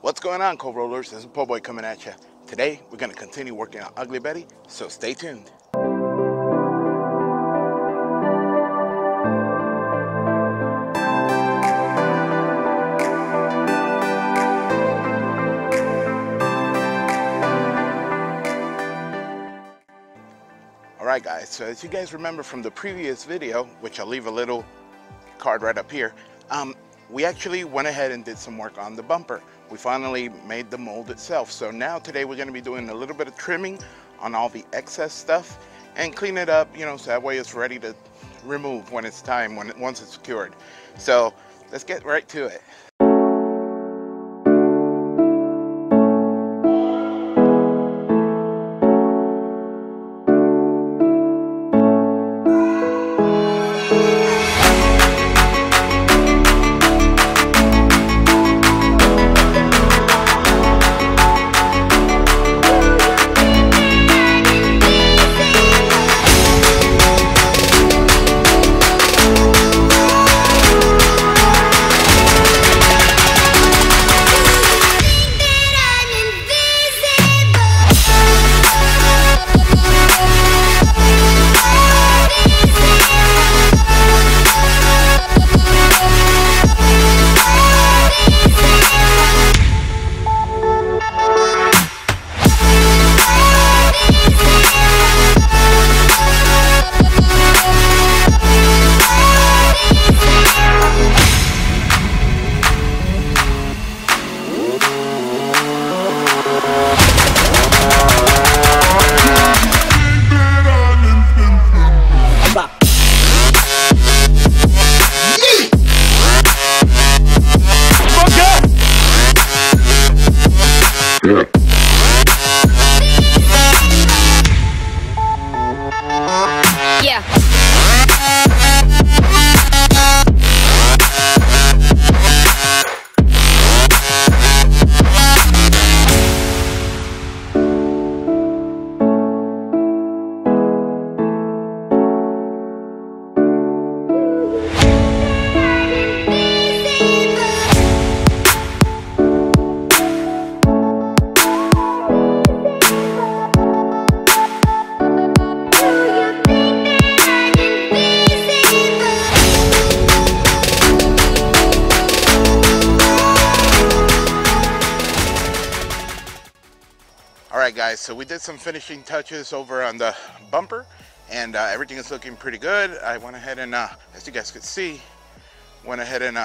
What's going on, co-rollers? This is Po Boy coming at you. Today, we're going to continue working on Ugly Betty, so stay tuned. Alright guys, so as you guys remember from the previous video, which I'll leave a little card right up here, we actually went ahead and did some work on the bumper. We finally made the mold itself. So now today we're going to be doing a little bit of trimming on all the excess stuff and clean it up, so that way it's ready to remove when it's time, once it's secured. So let's get right to it. Alright guys, so we did some finishing touches over on the bumper and everything is looking pretty good. I went ahead and, as you guys could see, went ahead and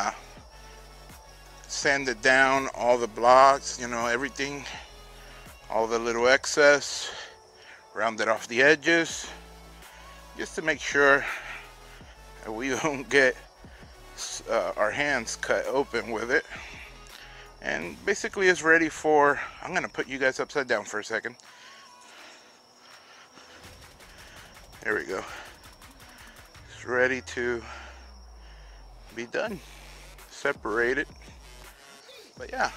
sanded down all the blocks, everything, all the little excess, rounded off the edges, just to make sure that we don't get our hands cut open with it. And basically it's ready for, I'm going to put you guys upside down for a second. There we go. It's ready to be done. Separated. But yeah,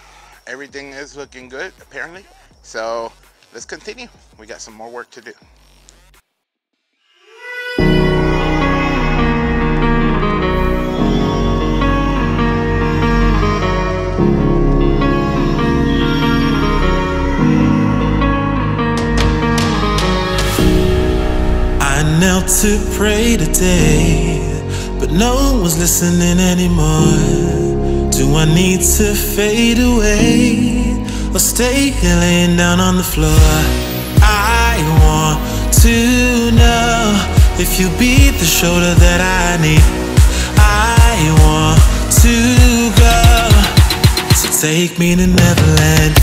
everything is looking good apparently. So let's continue. We got some more work to do. Knelt to pray today, but no one was listening anymore. Do I need to fade away or stay here laying down on the floor? I want to know if you'll be the shoulder that I need. I want to go, so take me to Neverland.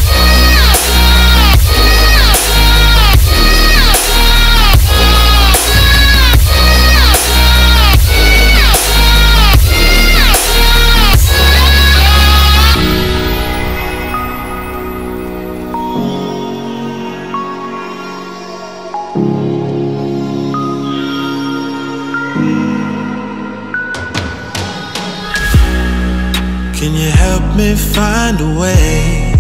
Can you help me find a way?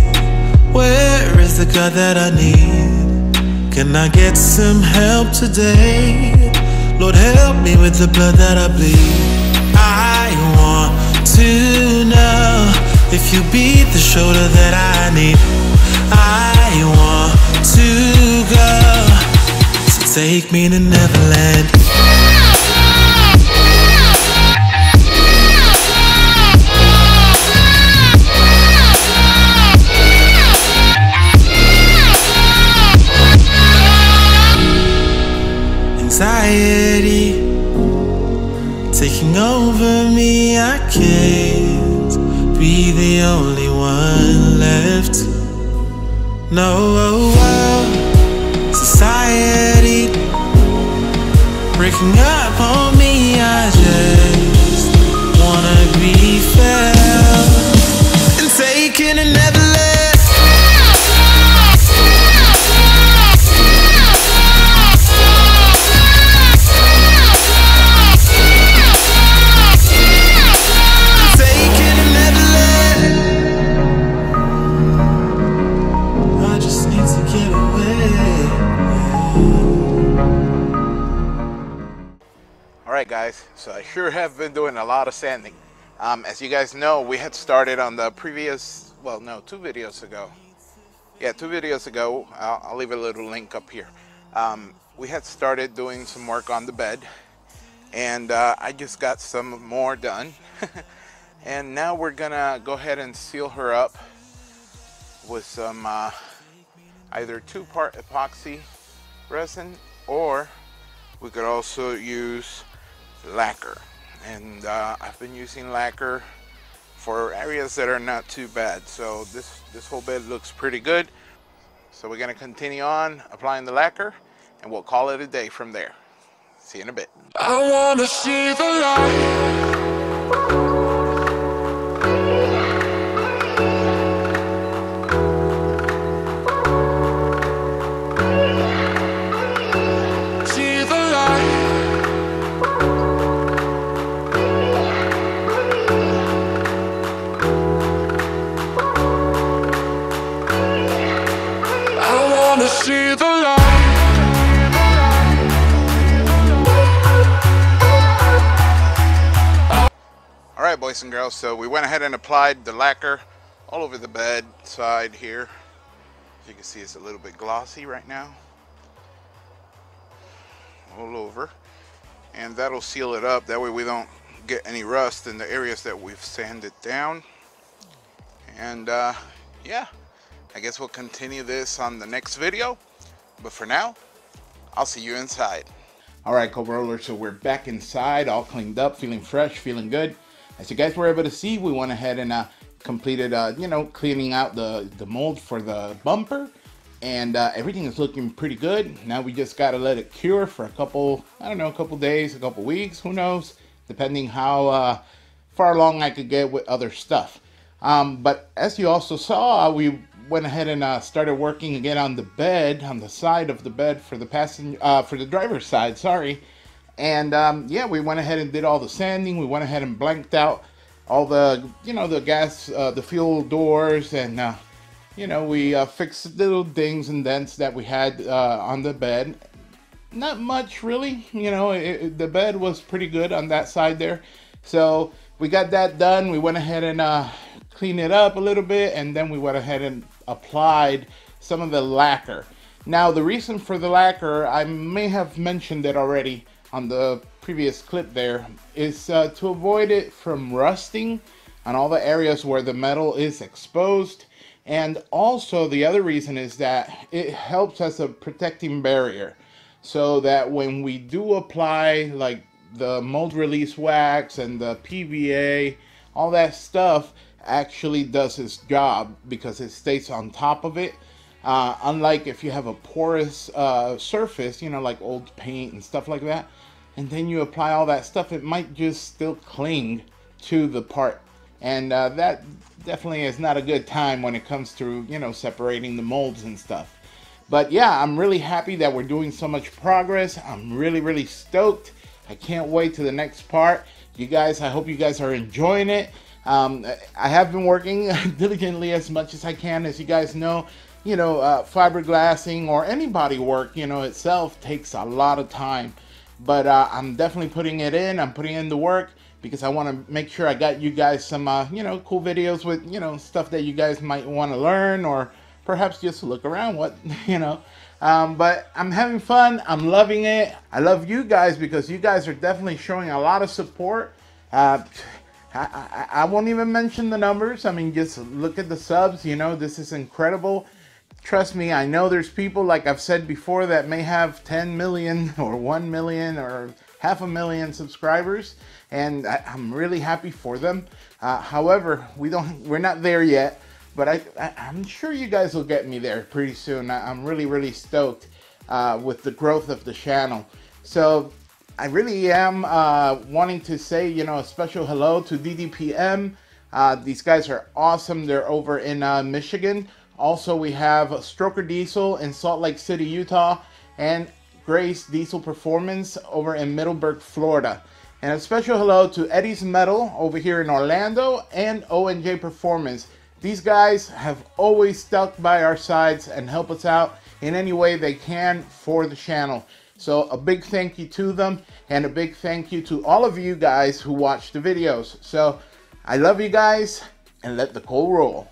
Where is the God that I need? Can I get some help today? Lord, help me with the blood that I bleed. I want to know If you be the shoulder that I need, I want to go. So take me to Neverland. Anxiety taking over me, I can't be the only one left. No, society breaking up on me, I just wanna be felt and taken to Neverland. Alright guys, so I sure have been doing a lot of sanding. As you guys know, we had started on the previous, well no, 2 videos ago. Yeah, 2 videos ago, I'll leave a little link up here. We had started doing some work on the bed, and I just got some more done. And now we're gonna go ahead and seal her up with some either 2-part epoxy resin, or we could also use lacquer. And I've been using lacquer for areas that are not too bad. So this whole bed looks pretty good. So we're gonna continue on applying the lacquer, and we'll call it a day from there. See you in a bit. I wanna see the light. See the light. Alright boys and girls, so we went ahead and applied the lacquer all over the bed side here. As you can see, it's a little bit glossy right now. All over. And that'll seal it up. That way we don't get any rust in the areas that we've sanded down. And yeah, I guess we'll continue this on the next video, but for now, I'll see you inside. All right, Cobra Rollers, so we're back inside, all cleaned up, feeling fresh, feeling good. As you guys were able to see, we went ahead and completed, you know, cleaning out the mold for the bumper, and everything is looking pretty good. Now we just gotta let it cure for a couple, I don't know, a couple days, a couple weeks, who knows, depending how far along I could get with other stuff. But as you also saw, we went ahead and started working again on the bed, on the side of the bed for the passenger, for the driver's side, sorry. And yeah, we went ahead and did all the sanding. We went ahead and blanked out all the, you know, the gas, the fuel doors, and you know, we fixed little dings and dents that we had on the bed. Not much really, you know, the bed was pretty good on that side there. So we got that done. We went ahead and cleaned it up a little bit, and then we went ahead and applied some of the lacquer. Now the reason for the lacquer, I may have mentioned it already on the previous clip there, is to avoid it from rusting on all the areas where the metal is exposed. And also the other reason is that it helps as a protecting barrier, so that when we do apply like the mold release wax and the PVA, all that stuff actually does its job because it stays on top of it. Unlike if you have a porous surface, you know, like old paint and stuff like that, and then you apply all that stuff, it might just still cling to the part. And that definitely is not a good time when it comes to, you know, separating the molds and stuff. But yeah, I'm really happy that we're doing so much progress. I'm really stoked. I can't wait to the next part. You guys, I hope you guys are enjoying it. I have been working diligently as much as I can. As you guys know, you know, fiberglassing or any body work, you know, itself takes a lot of time. But I'm definitely putting it in. I'm putting in the work. because I want to make sure I got you guys some, you know, cool videos with, you know, stuff that you guys might want to learn, or perhaps just look around what, you know. But I'm having fun. I'm loving it. I love you guys because you guys are definitely showing a lot of support. I won't even mention the numbers. I mean, just look at the subs, you know, this is incredible. Trust me, I know there's people, like I've said before, that may have 10 million or 1 million or 500,000 subscribers, and I'm really happy for them. However, we're not there yet, but I'm sure you guys will get me there pretty soon. I'm really stoked with the growth of the channel. So I really am wanting to say, you know, a special hello to DDPM. These guys are awesome. They're over in Michigan. Also, we have Stroker Diesel in Salt Lake City, Utah, and Grace Diesel Performance over in Middleburg, Florida. And a special hello to Eddie's Metal over here in Orlando and O&J Performance. These guys have always stuck by our sides and help us out in any way they can for the channel. So a big thank you to them, and a big thank you to all of you guys who watch the videos. So I love you guys, and let the coal roll.